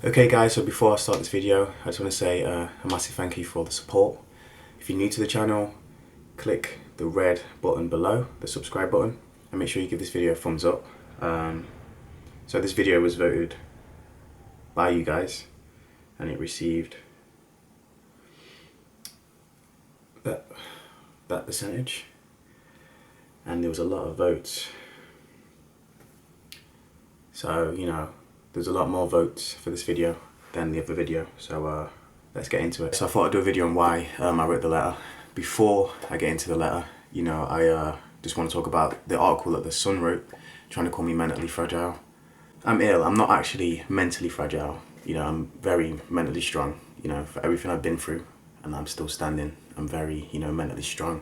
Okay guys, so before I start this video, I just want to say a massive thank you for all the support. If you're new to the channel, click the red button below, the subscribe button, and make sure you give this video a thumbs up. So this video was voted by you guys, and it received that percentage, and there was a lot of votes. So, you know, there's a lot more votes for this video than the other video, so let's get into it. So I thought I'd do a video on why I wrote the letter. Before I get into the letter, you know, I just want to talk about the article that the Sun wrote, trying to call me mentally fragile. I'm ill. I'm not actually mentally fragile. You know, I'm very mentally strong, you know, for everything I've been through, and I'm still standing. I'm very, you know, mentally strong.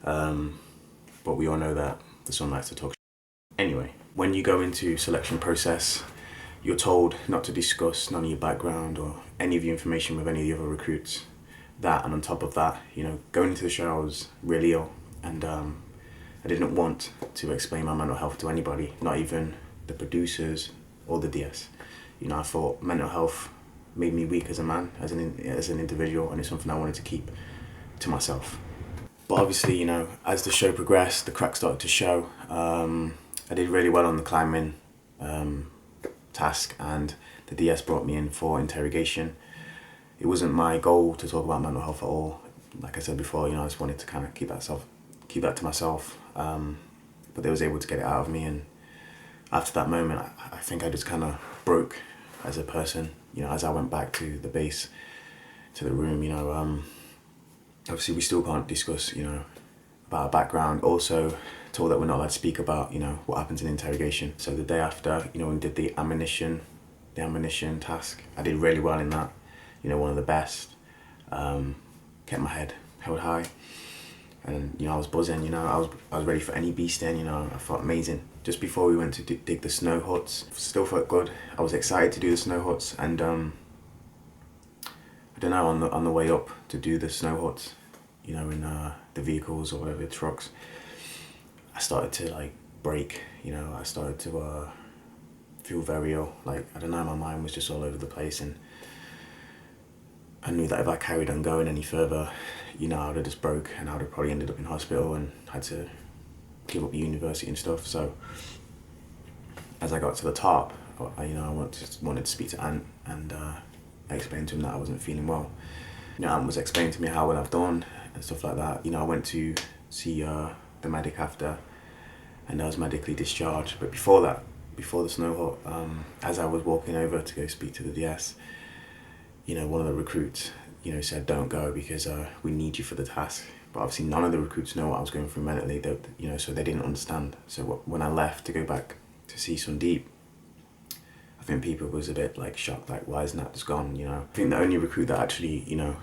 But we all know that the Sun likes to talk. Anyway, when you go into selection process, you're told not to discuss none of your background or any of your information with any of the other recruits. That, and on top of that, you know, going into the show I was really ill, and I didn't want to explain my mental health to anybody, not even the producers or the DS. You know, I thought mental health made me weak as a man, as an individual, and it's something I wanted to keep to myself. But obviously, you know, as the show progressed, the cracks started to show. I did really well on the climbing task, and the DS brought me in for interrogation. It wasn't my goal to talk about mental health at all. Like I said before, you know, I just wanted to kind of keep that to myself. But they was able to get it out of me, and after that moment, I think I just kind of broke as a person. You know, as I went back to the base, to the room, you know, obviously we still can't discuss, you know, about our background. Also told that we're not allowed to speak about, you know, what happens in interrogation. So the day after, you know, we did the ammunition task. I did really well in that, you know, one of the best. Kept my head held high, and you know, I was buzzing. You know, I was ready for any beast in. You know, I felt amazing. Just before we went to dig the snow huts, still felt good. I was excited to do the snow huts, and I don't know, on the way up to do the snow huts, you know, in the vehicles or whatever, the trucks, I started to like break. You know, I started to feel very ill. Like, I don't know, my mind was just all over the place, and I knew that if I carried on going any further, you know, I would have just broke, and I would have probably ended up in hospital and had to give up university and stuff. So as I got to the top, you know, I wanted to speak to Ant, and I explained to him that I wasn't feeling well. You know, Ant was explaining to me how well I've done and stuff like that. You know, I went to see the medic after, and I was medically discharged. But before that, before the snow hut, as I was walking over to go speak to the DS, you know, one of the recruits, you know, said, "Don't go, because we need you for the task." But obviously none of the recruits know what I was going through mentally, you know, so they didn't understand. So when I left to go back to see Sundeep, I think people was a bit like shocked, like, why isn't that just gone, you know? I think the only recruit that actually, you know,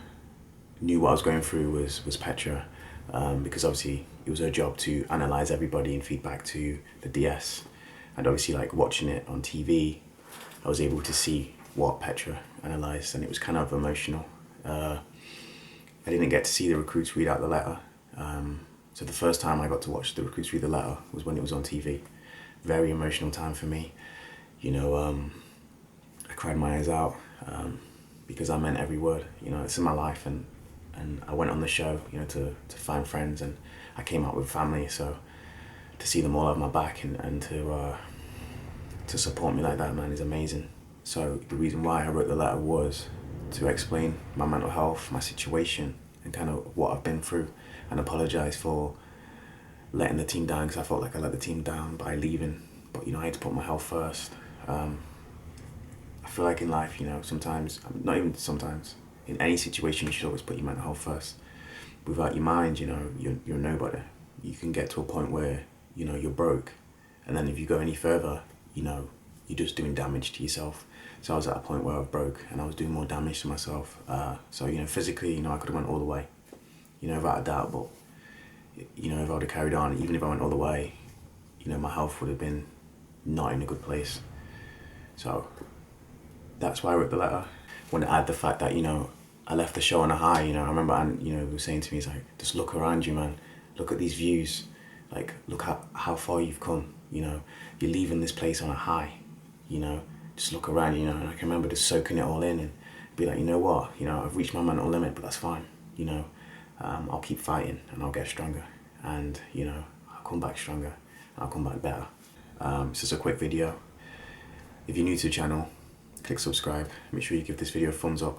knew what I was going through was Petra, because obviously it was her job to analyse everybody and feedback to the DS. And obviously, like, watching it on TV, I was able to see what Petra analysed, and it was kind of emotional. I didn't get to see the recruits read out the letter. So the first time I got to watch the recruits read the letter was when it was on TV. Very emotional time for me. You know, I cried my eyes out, because I meant every word. You know, it's in my life, and I went on the show, you know, to find friends, and I came out with family. So to see them all have my back, and to support me like that, man, is amazing. So the reason why I wrote the letter was to explain my mental health, my situation, and kind of what I've been through, and apologise for letting the team down, because I felt like I let the team down by leaving. But, you know, I had to put my health first. I feel like in life, you know, sometimes, not even sometimes, in any situation, you should always put your mental health first. Without your mind, you know, you're nobody. You can get to a point where, you know, you're broke, and then if you go any further, you know, you're just doing damage to yourself. So I was at a point where I broke, and I was doing more damage to myself. So, you know, physically, you know, I could have went all the way, you know, without a doubt. But, you know, if I would have carried on, even if I went all the way, you know, my health would have been not in a good place. So that's why I wrote the letter. I want to add the fact that, you know, I left the show on a high. You know, I remember Ant, you know, was saying to me, he's like, just look around you, man. Look at these views. Like, look how far you've come. You know, you're leaving this place on a high. You know, just look around, you know, and I can remember just soaking it all in and be like, you know what, you know, I've reached my mental limit, but that's fine, you know, I'll keep fighting and I'll get stronger, and you know, I'll come back stronger, I'll come back better. It's just a quick video. If you're new to the channel, click subscribe, make sure you give this video a thumbs up.